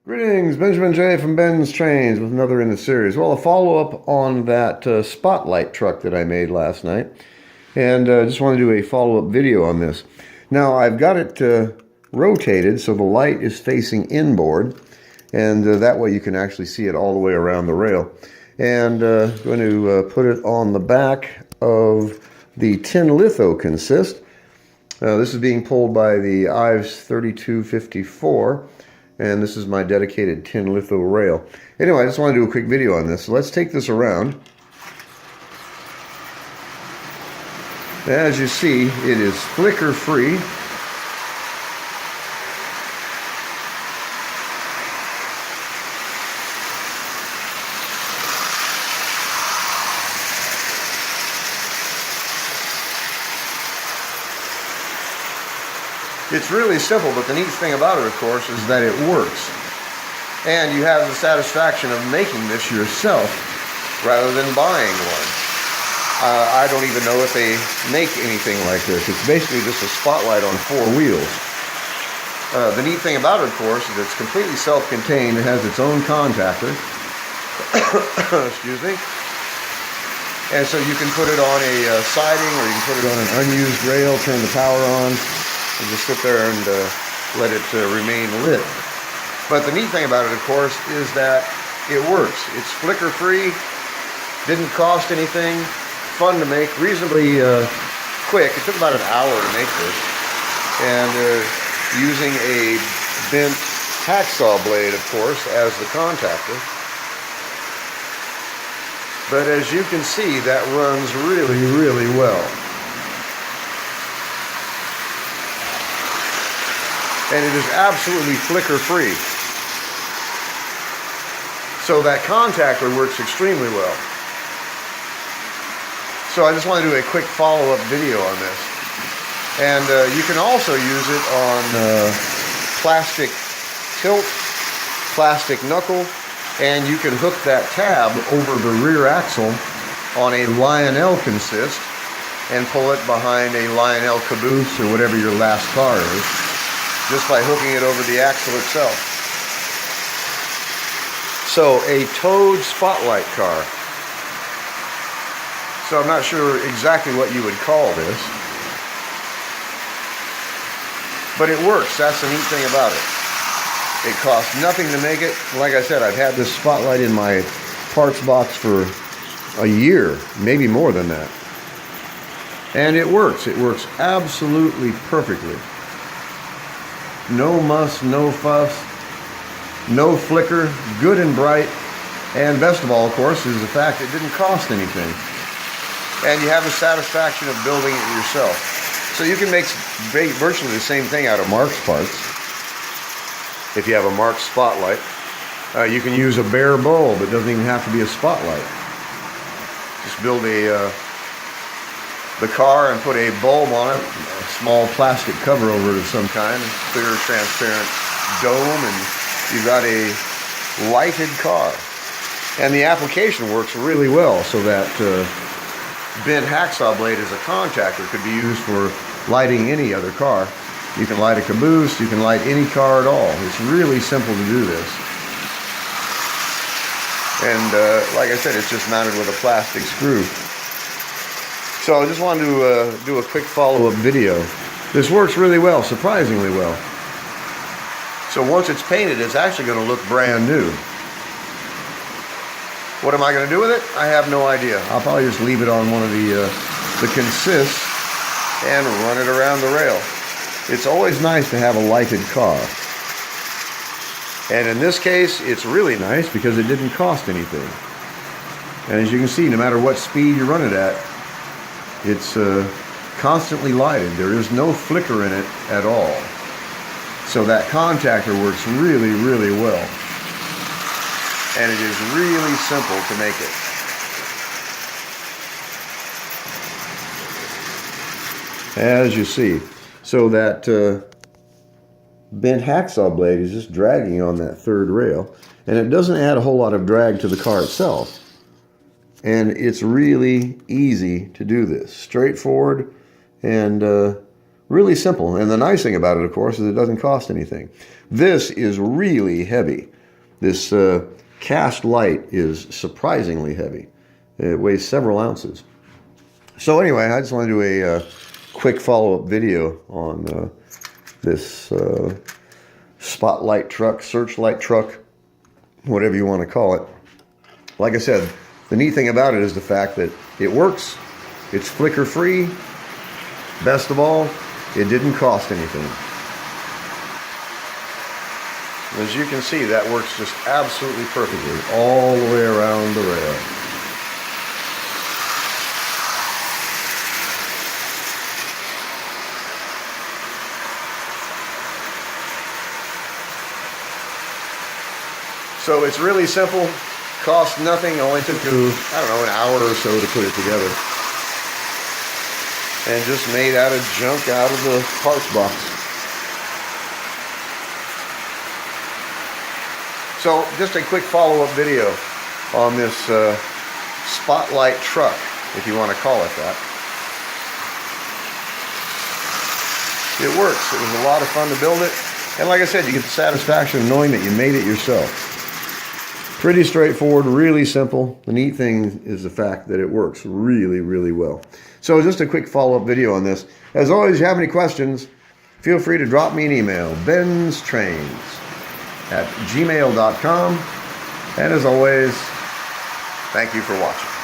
Greetings, Benjamin J. from BENZTRAINZ with another in the series. Well, a follow-up on that spotlight truck that I made last night. And just want to do a follow-up video on this. Now, I've got it rotated so the light is facing inboard. And that way you can actually see it all the way around the rail. And going to put it on the back of the tin litho consist. This is being pulled by the Ives 3254. And this is my dedicated tin litho rail. Anyway, I just want to do a quick video on this. So let's take this around. As you see, it is flicker free. It's really simple, but the neat thing about it, of course, is that it works. And you have the satisfaction of making this yourself rather than buying one. I don't even know if they make anything like this. It's basically just a spotlight on four wheels. The neat thing about it, of course, is it's completely self-contained. It has its own contactor. Excuse me. And so you can put it on a siding, or you can put it on an unused rail, turn the power on, and just sit there and let it remain lit. But the neat thing about it, of course, is that it works. It's flicker free, didn't cost anything, fun to make, reasonably quick. It took about an hour to make this. And using a bent hacksaw blade, of course, as the contactor. But as you can see, that runs really, really well. And it is absolutely flicker free. So that contactor works extremely well. So I just want to do a quick follow-up video on this. And you can also use it on plastic tilt, plastic knuckle, and you can hook that tab over the rear axle on a Lionel consist and pull it behind a Lionel caboose or whatever your last car is, just by hooking it over the axle itself. So, a towed spotlight car. So I'm not sure exactly what you would call this, but it works. That's the neat thing about it. It costs nothing to make it. Like I said, I've had this spotlight in my parts box for a year, maybe more than that. And it works. It works absolutely perfectly. No muss, no fuss, no flicker, good and bright, and best of all, of course, is the fact it didn't cost anything. And you have the satisfaction of building it yourself. So you can make virtually the same thing out of Marx parts. If you have a Marx spotlight, you can use a bare bulb. It doesn't even have to be a spotlight. Just build the car and put a bulb on it, a small plastic cover over it of some kind, clear, transparent dome, and you've got a lighted car. And the application works really well, so that bent hacksaw blade as a contactor could be used for lighting any other car. You can light a caboose, you can light any car at all. It's really simple to do this. And like I said, it's just mounted with a plastic screw. So I just wanted to do a quick follow-up video. This works really well, surprisingly well. So once it's painted, it's actually going to look brand new. What am I going to do with it? I have no idea. I'll probably just leave it on one of the consists and run it around the rail. It's always nice to have a lighted car. And in this case, it's really nice because it didn't cost anything. And as you can see, no matter what speed you run it at, it's constantly lighted. There is no flicker in it at all. So that contactor works really, really well. And it is really simple to make it. As you see. So that bent hacksaw blade is just dragging on that third rail. And it doesn't add a whole lot of drag to the car itself. And it's really easy to do this. Straightforward and Really simple. And the nice thing about it, of course, is it doesn't cost anything. This is really heavy. This cast light is surprisingly heavy. It weighs several ounces. So anyway, I just want to do a quick follow-up video on this spotlight truck, searchlight truck, whatever you want to call it. Like I said, the neat thing about it is the fact that it works, it's flicker free, best of all, it didn't cost anything. As you can see, that works just absolutely perfectly all the way around the rail. So it's really simple, cost nothing, only took you, I don't know, an hour or so to put it together. And just made out of junk out of the parts box. So just a quick follow-up video on this spotlight truck, if you want to call it that. It works. It was a lot of fun to build it. And like I said, you get the satisfaction of knowing that you made it yourself. Pretty straightforward, really simple. The neat thing is the fact that it works really, really well. So just a quick follow-up video on this. As always, if you have any questions, feel free to drop me an email, BENZTRAINZ@gmail.com. And as always, thank you for watching.